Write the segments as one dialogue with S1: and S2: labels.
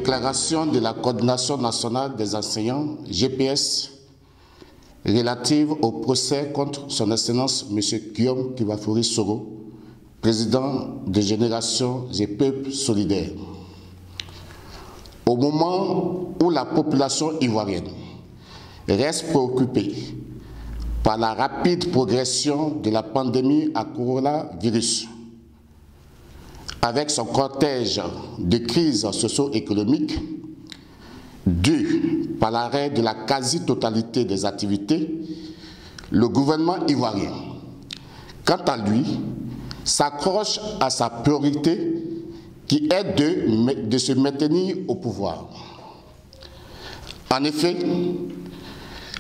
S1: Déclaration de la Coordination nationale des enseignants, GPS, relative au procès contre son Excellence M. Guillaume Kibafori Soro, président de Générations et Peuples Solidaires. Au moment où la population ivoirienne reste préoccupée par la rapide progression de la pandémie à coronavirus, avec son cortège de crises socio-économiques dues par l'arrêt de la quasi-totalité des activités, le gouvernement ivoirien, quant à lui, s'accroche à sa priorité qui est de se maintenir au pouvoir. En effet,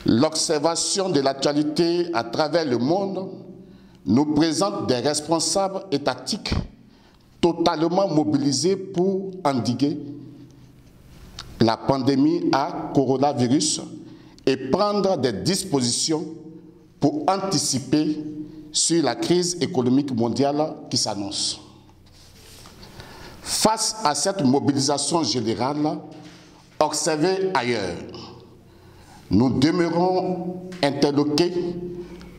S1: l'observation de l'actualité à travers le monde nous présente des responsables étatiques totalement mobilisés pour endiguer la pandémie à coronavirus et prendre des dispositions pour anticiper sur la crise économique mondiale qui s'annonce. Face à cette mobilisation générale observée ailleurs, nous demeurons interloqués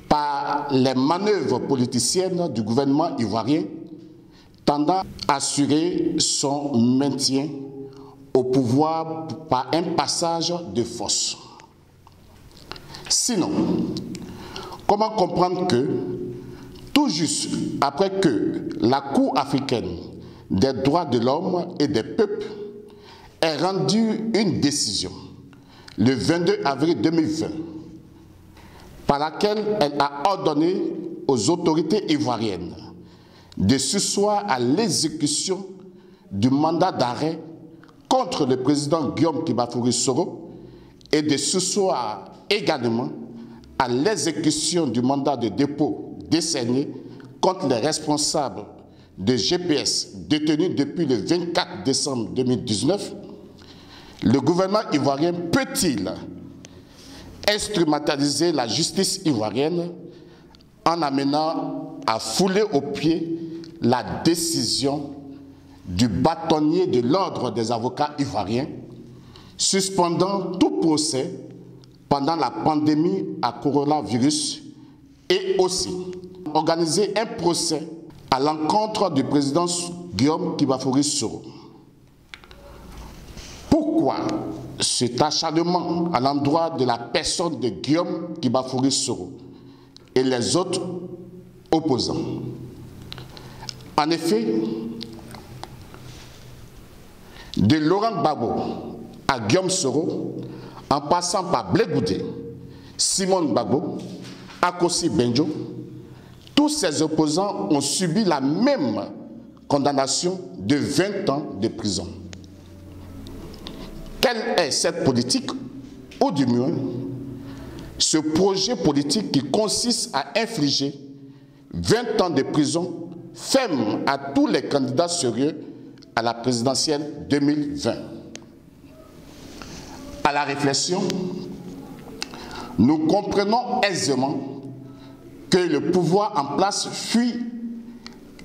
S1: par les manœuvres politiciennes du gouvernement ivoirien tendant à assurer son maintien au pouvoir par un passage de force. Sinon, comment comprendre que, tout juste après que la Cour africaine des droits de l'homme et des peuples ait rendu une décision le 22 avril 2020, par laquelle elle a ordonné aux autorités ivoiriennes de surseoir à l'exécution du mandat d'arrêt contre le président Guillaume Kibafori Soro et de surseoir également à l'exécution du mandat de dépôt décerné contre les responsables de GPS détenus depuis le 24 décembre 2019, le gouvernement ivoirien peut-il instrumentaliser la justice ivoirienne en amenant à fouler aux pieds la décision du bâtonnier de l'ordre des avocats ivoiriens, suspendant tout procès pendant la pandémie à coronavirus et aussi organiser un procès à l'encontre du président Guillaume Kibafori Soro. Pourquoi cet acharnement à l'endroit de la personne de Guillaume Kibafori Soro et les autres opposants? En effet, de Laurent Gbagbo à Guillaume Soro, en passant par Blé Goudé, Simone Gbagbo, Akossi Benjo, tous ces opposants ont subi la même condamnation de 20 ans de prison. Quelle est cette politique, ou du moins, ce projet politique qui consiste à infliger 20 ans de prison ferme à tous les candidats sérieux à la présidentielle 2020? À la réflexion, nous comprenons aisément que le pouvoir en place fuit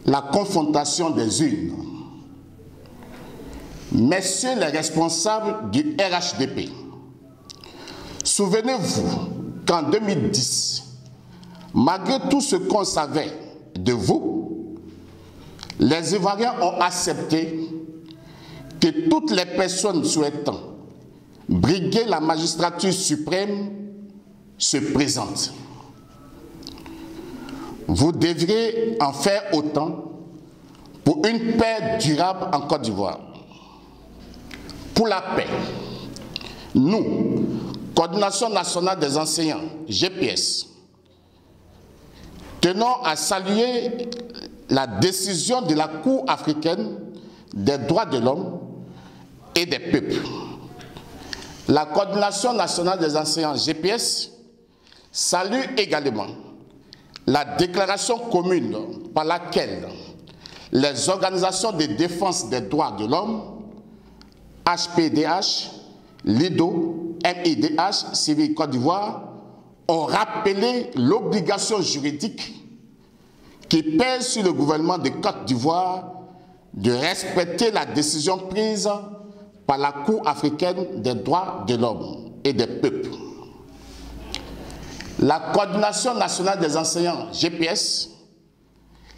S1: la confrontation des urnes. Messieurs les responsables du RHDP, souvenez-vous qu'en 2010, malgré tout ce qu'on savait de vous, les Ivoiriens ont accepté que toutes les personnes souhaitant briguer la magistrature suprême se présentent. Vous devrez en faire autant pour une paix durable en Côte d'Ivoire. Pour la paix, nous, Coordination nationale des enseignants, GPS, tenons à saluer la décision de la Cour africaine des droits de l'homme et des peuples. La Coordination nationale des enseignants, GPS, salue également la déclaration commune par laquelle les organisations de défense des droits de l'homme, HPDH, LIDO, MIDH, Civil Côte d'Ivoire, ont rappelé l'obligation juridique qui pèse sur le gouvernement de Côte d'Ivoire de respecter la décision prise par la Cour africaine des droits de l'homme et des peuples. La Coordination nationale des enseignants GPS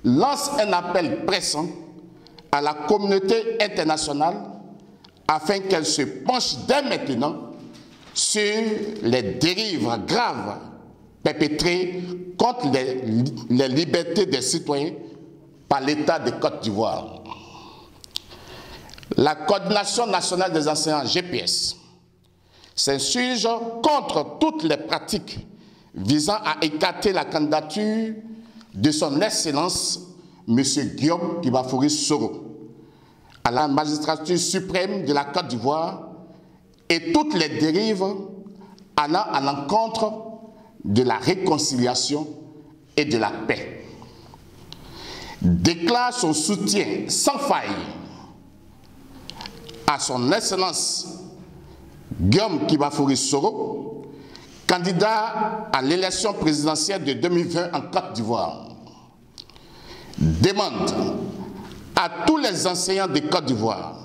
S1: lance un appel pressant à la communauté internationale afin qu'elle se penche dès maintenant sur les dérives graves perpétrées contre les libertés des citoyens par l'État de Côte d'Ivoire. La Coordination nationale des enseignants GPS s'insurge contre toutes les pratiques visant à écarter la candidature de son Excellence M. Guillaume Kibafouri Soro à la magistrature suprême de la Côte d'Ivoire et toutes les dérives allant à l'encontre de la réconciliation et de la paix. Déclare son soutien sans faille à son Excellence Guillaume Kibafouri Soro, candidat à l'élection présidentielle de 2020 en Côte d'Ivoire. Demande à tous les enseignants de Côte d'Ivoire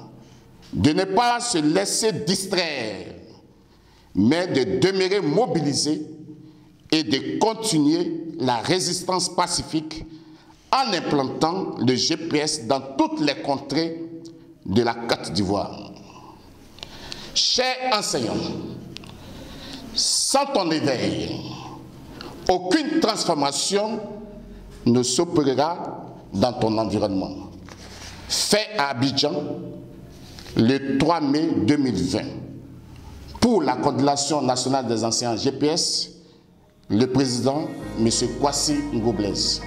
S1: de ne pas se laisser distraire, mais de demeurer mobilisés et de continuer la résistance pacifique en implantant le GPS dans toutes les contrées de la Côte d'Ivoire. Chers enseignants, sans ton éveil, aucune transformation ne s'opérera dans ton environnement. Fait à Abidjan le 3 mai 2020. Pour la Coordination nationale des enseignants GPS, le président M. Kwasi Ngoblaise.